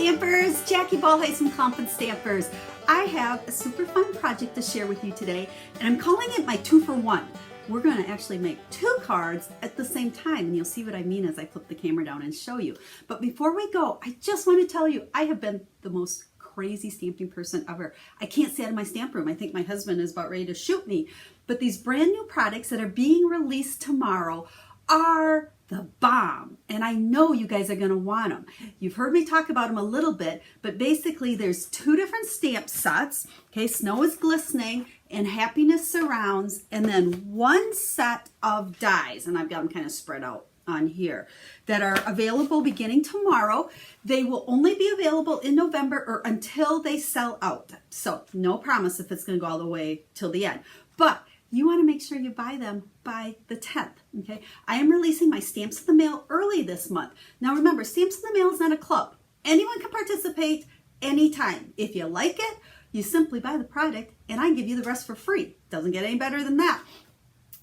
Stampers, Jackie Bolhuis from Klompen Stampers. I have a super fun project to share with you today, and I'm calling it my 2-for-1. We're going to actually make 2 cards at the same time, and you'll see what I mean as I flip the camera down and show you. But before we go, I just want to tell you, I have been the most crazy stamping person ever. I can't stay out of my stamp room. I think my husband is about ready to shoot me. But these brand new products that are being released tomorrow are the bomb, and I know you guys are going to want them. You've heard me talk about them a little bit, but basically there's 2 different stamp sets. Okay, Snow is Glistening and Happiness Surrounds, and then 1 set of dies, and I've got them kind of spread out on here, that are available beginning tomorrow. They will only be available in November or until they sell out. So no promise if it's going to go all the way till the end, but you want to make sure you buy them by the 10th, okay? I am releasing my Stamps in the Mail early this month. Now remember, Stamps in the Mail is not a club. Anyone can participate anytime. If you like it, you simply buy the product and I give you the rest for free. Doesn't get any better than that.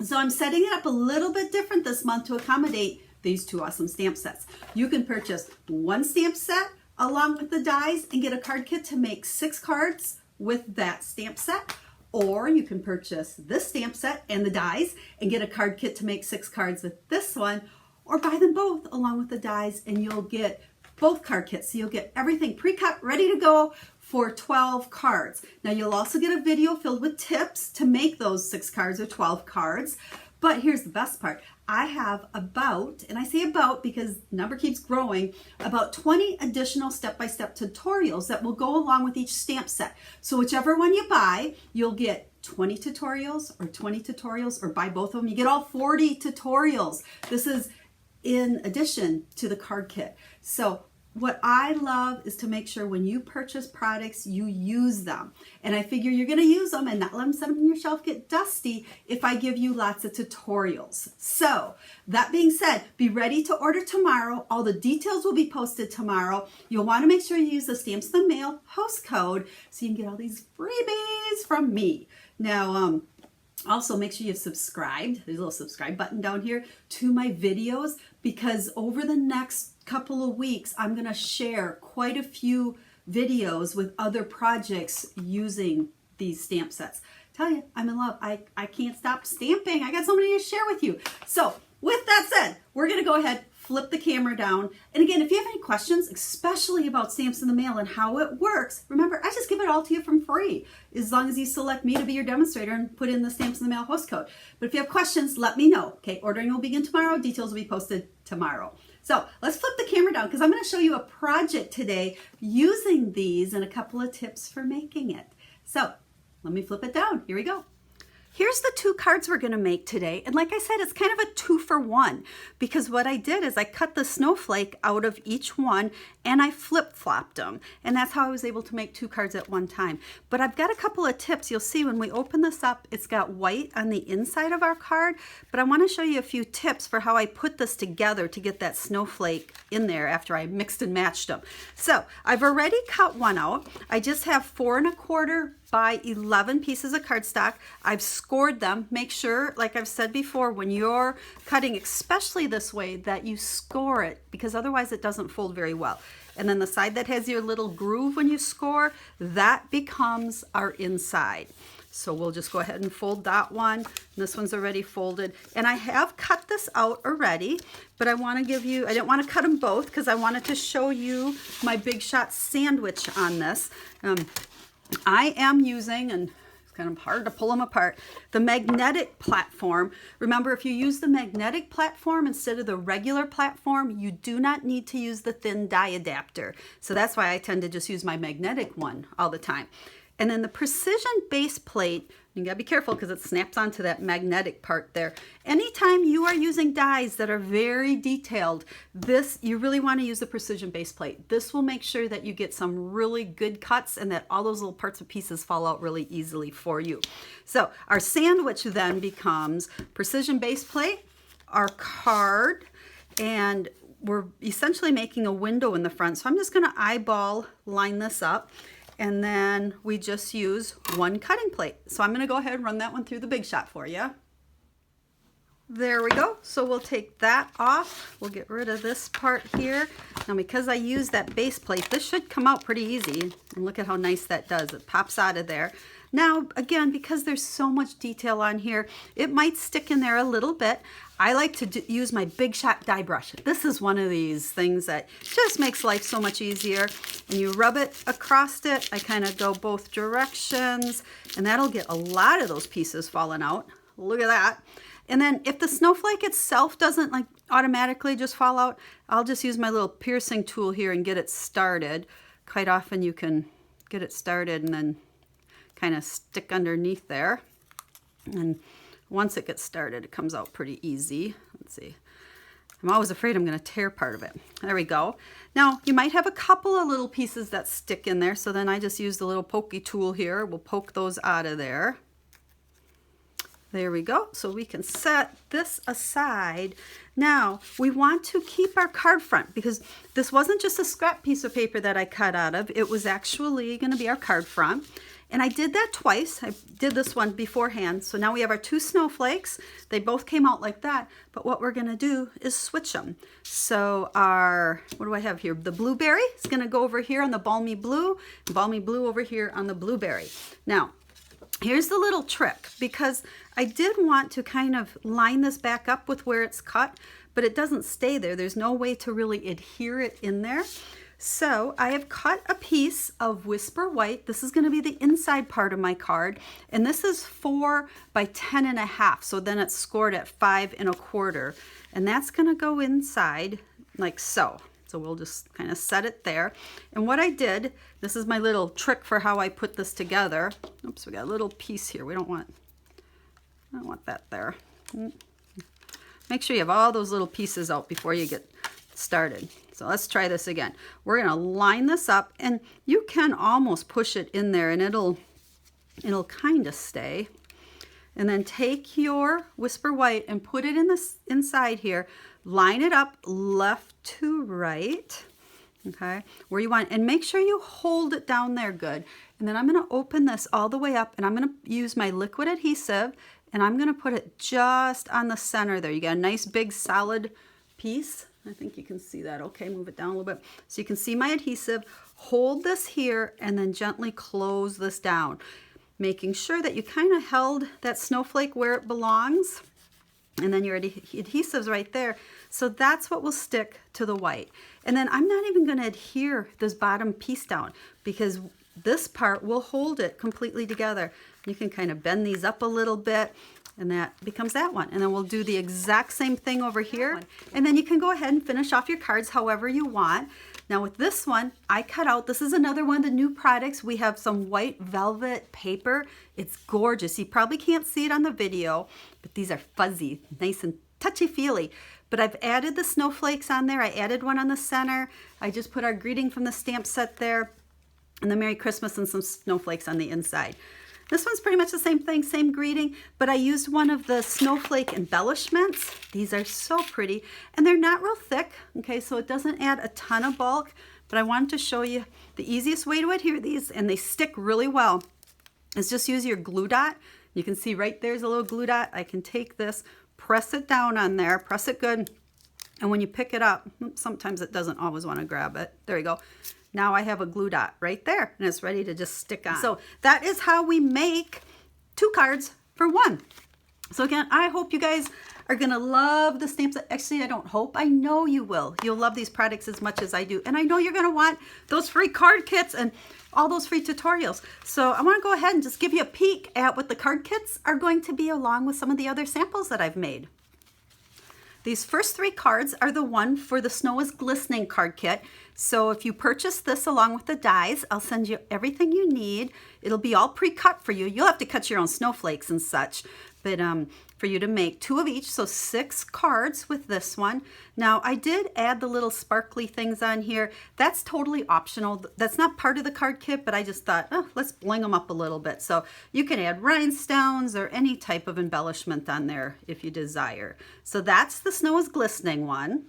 So I'm setting it up a little bit different this month to accommodate these 2 awesome stamp sets. You can purchase 1 stamp set along with the dies and get a card kit to make 6 cards with that stamp set. Or you can purchase this stamp set and the dies and get a card kit to make 6 cards with this one, or buy them both along with the dies and you'll get both card kits. So you'll get everything pre-cut, ready to go for 12 cards. Now you'll also get a video filled with tips to make those 6 cards or 12 cards. But here's the best part. I have about, and I say about because the number keeps growing, about 20 additional step-by-step tutorials that will go along with each stamp set. So whichever one you buy, you'll get 20 tutorials or buy both of them. You get all 40 tutorials. This is in addition to the card kit. So what I love is to make sure when you purchase products, you use them. And I figure you're going to use them and not let them set them on your shelf get dusty if I give you lots of tutorials. So that being said, be ready to order tomorrow. All the details will be posted tomorrow. You'll want to make sure you use the Stamps in the Mail host code so you can get all these freebies from me. Now, also, make sure you've subscribed. There's a little subscribe button down here to my videos, because over the next couple of weeks, I'm going to share quite a few videos with other projects using these stamp sets. Tell you, I'm in love. I can't stop stamping. I got so many to share with you. So with that said, we're going to go ahead, flip the camera down. And again, if you have any questions, especially about Stamps in the Mail and how it works, remember, I just give it all to you from free, as long as you select me to be your demonstrator and put in the Stamps in the Mail host code. But if you have questions, let me know. Okay, ordering will begin tomorrow. Details will be posted tomorrow. So let's flip the camera down because I'm going to show you a project today using these and a couple of tips for making it. So let me flip it down. Here we go. Here's the 2 cards we're going to make today. And like I said, it's kind of a 2-for-1 because what I did is I cut the snowflake out of each one and I flip-flopped them. And that's how I was able to make 2 cards at one time. But I've got a couple of tips. You'll see when we open this up, it's got white on the inside of our card. But I want to show you a few tips for how I put this together to get that snowflake in there after I mixed and matched them. So I've already cut one out. I just have 4 1/4 by 11 pieces of cardstock. I've scored them. Make sure, like I've said before, when you're cutting, especially this way, that you score it because otherwise it doesn't fold very well. And then the side that has your little groove when you score, that becomes our inside. So we'll just go ahead and fold that one. This one's already folded. And I have cut this out already, but I want to give you, I didn't want to cut them both because I wanted to show you my Big Shot sandwich on this. I am using, and it's kind of hard to pull them apart, the magnetic platform. Remember, if you use the magnetic platform instead of the regular platform, you do not need to use the thin die adapter. So that's why I tend to just use my magnetic one all the time. And then the precision base plate, you gotta be careful because it snaps onto that magnetic part there. Anytime you are using dies that are very detailed, you really want to use the precision base plate. This will make sure that you get some really good cuts and that all those little parts and pieces fall out really easily for you. So our sandwich then becomes precision base plate, our card, and we're essentially making a window in the front. So I'm just going to eyeball line this up. And then we just use 1 cutting plate. So I'm going to go ahead and run that one through the Big Shot for you. There we go. So we'll take that off. We'll get rid of this part here. Now because I used that base plate, this should come out pretty easy. And look at how nice that does. It pops out of there. Now, again, because there's so much detail on here, it might stick in there a little bit. I like to use my Big Shot die brush. This is one of these things that just makes life so much easier. And you rub it across it. I kind of go both directions, and that'll get a lot of those pieces falling out. Look at that. And then if the snowflake itself doesn't like automatically just fall out, I'll just use my little piercing tool here and get it started. Quite often you can get it started and then kind of stick underneath there. And once it gets started, it comes out pretty easy. Let's see. I'm always afraid I'm going to tear part of it. There we go. Now, you might have a couple of little pieces that stick in there, so then I just use the little pokey tool here. We'll poke those out of there. There we go. So we can set this aside. Now, we want to keep our card front because this wasn't just a scrap piece of paper that I cut out of. It was actually going to be our card front. And I did that twice. I did this one beforehand. So now we have our two snowflakes. They both came out like that. But what we're going to do is switch them. So our, what do I have here? The blueberry is going to go over here on the balmy blue over here on the blueberry. Now, here's the little trick, because I did want to kind of line this back up with where it's cut, but it doesn't stay there. There's no way to really adhere it in there. So I have cut a piece of Whisper White. This is going to be the inside part of my card, and this is 4 by 10.5. So then it's scored at 5 1/4, and that's going to go inside like so. So we'll just kind of set it there. And what I did, this is my little trick for how I put this together. Oops, we got a little piece here. I don't want that there. Make sure you have all those little pieces out before you get started. So let's try this again. We're going to line this up, and you can almost push it in there and it'll kind of stay. And then take your Whisper White and put it in this inside here. Line it up left to right, okay, where you want, and make sure you hold it down there good. And then I'm going to open this all the way up, and I'm going to use my liquid adhesive, and I'm going to put it just on the center there. You got a nice big solid piece. I think you can see that. Okay, move it down a little bit. So you can see my adhesive. Hold this here and then gently close this down, making sure that you kind of held that snowflake where it belongs. And then your adhesive's right there. So that's what will stick to the white. And then I'm not even going to adhere this bottom piece down, because this part will hold it completely together. You can kind of bend these up a little bit, and that becomes that one. And then we'll do the exact same thing over here. And then you can go ahead and finish off your cards however you want. Now with this one, I cut out, this is another one of the new products. We have some white velvet paper. It's gorgeous. You probably can't see it on the video, but these are fuzzy, nice and touchy-feely. But I've added the snowflakes on there. I added one on the center. I just put our greeting from the stamp set there, and the Merry Christmas and some snowflakes on the inside. This one's pretty much the same thing, same greeting, but I used one of the snowflake embellishments. These are so pretty, and they're not real thick, okay, so it doesn't add a ton of bulk, but I wanted to show you the easiest way to adhere these, and they stick really well, is just use your glue dot. You can see right there's a little glue dot. I can take this, press it down on there, press it good, and when you pick it up, sometimes it doesn't always want to grab it. There you go. Now I have a glue dot right there, and it's ready to just stick on. So that is how we make 2 cards for 1. So again, I hope you guys are gonna love the stamps. Actually, I don't hope, I know you will. You'll love these products as much as I do. And I know you're gonna want those free card kits and all those free tutorials. So I wanna go ahead and just give you a peek at what the card kits are going to be, along with some of the other samples that I've made. These first 3 cards are the one for the Snow is Glistening card kit. So if you purchase this along with the dies, I'll send you everything you need. It'll be all pre-cut for you. You'll have to cut your own snowflakes and such, but for you to make 2 of each, so 6 cards with this one. Now I did add the little sparkly things on here. That's totally optional. That's not part of the card kit, but I just thought, oh, let's bling them up a little bit. So you can add rhinestones or any type of embellishment on there if you desire. So that's the Snow is Glistening one.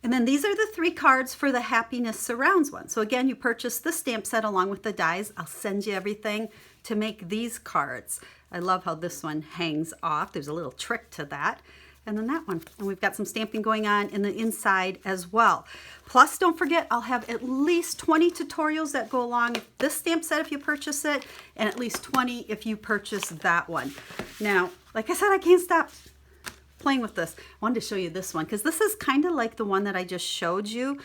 And then these are the 3 cards for the Happiness Surrounds one. So again, you purchase the stamp set along with the dies. I'll send you everything to make these cards. I love how this one hangs off. There's a little trick to that. And then that one. And we've got some stamping going on in the inside as well. Plus, don't forget, I'll have at least 20 tutorials that go along with this stamp set if you purchase it, and at least 20 if you purchase that one. Now, like I said, I can't stop playing with this. I wanted to show you this one because this is kind of like the one that I just showed you.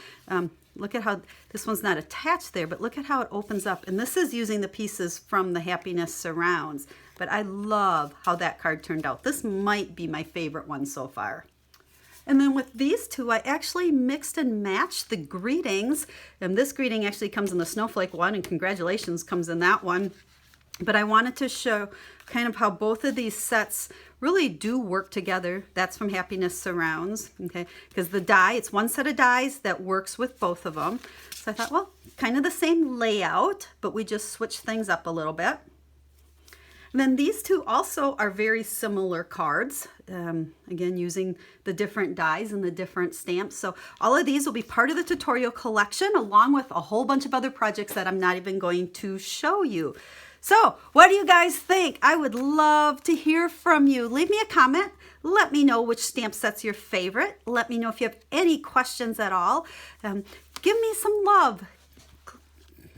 Look at how this one's not attached there, but look at how it opens up. And this is using the pieces from the Happiness Surrounds. But I love how that card turned out. This might be my favorite one so far. And then with these two, I actually mixed and matched the greetings. And this greeting actually comes in the snowflake one, and congratulations comes in that one. But I wanted to show kind of how both of these sets really do work together. That's from Happiness Surrounds, okay? Because the die, it's one set of dies that works with both of them. So I thought, well, kind of the same layout, but we just switched things up a little bit. And then these two also are very similar cards, again, using the different dies and the different stamps. So all of these will be part of the tutorial collection, along with a whole bunch of other projects that I'm not even going to show you. So what do you guys think? I would love to hear from you. Leave me a comment. Let me know which stamp set's your favorite. Let me know if you have any questions at all. Give me some love.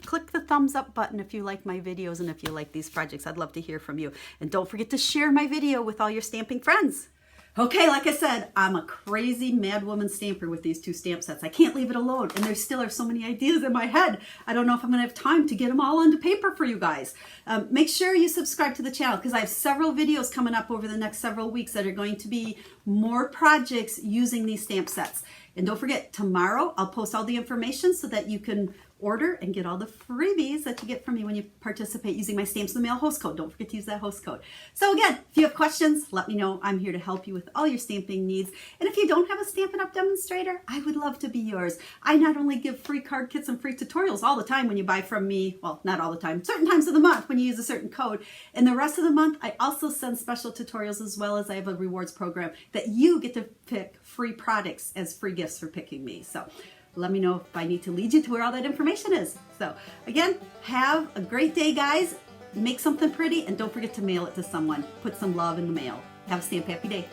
Click the thumbs up button if you like my videos and if you like these projects. I'd love to hear from you. And don't forget to share my video with all your stamping friends. Okay, like I said, I'm a crazy mad woman stamper with these two stamp sets. I can't leave it alone, and there still are so many ideas in my head. I don't know if I'm going to have time to get them all onto paper for you guys. Make sure you subscribe to the channel because I have several videos coming up over the next several weeks that are going to be more projects using these stamp sets. And don't forget, tomorrow I'll post all the information so that you can order and get all the freebies that you get from me when you participate using my Stamps in the Mail host code. Don't forget to use that host code. So again, if you have questions, let me know. I'm here to help you with all your stamping needs. And if you don't have a Stampin' Up! Demonstrator, I would love to be yours. I not only give free card kits and free tutorials all the time when you buy from me, well, not all the time, certain times of the month when you use a certain code. And the rest of the month, I also send special tutorials as well as I have a rewards program that you get to pick free products as free gifts for picking me. So let me know if I need to lead you to where all that information is. So again, have a great day, guys. Make something pretty and don't forget to mail it to someone. Put some love in the mail. Have a stamp happy day.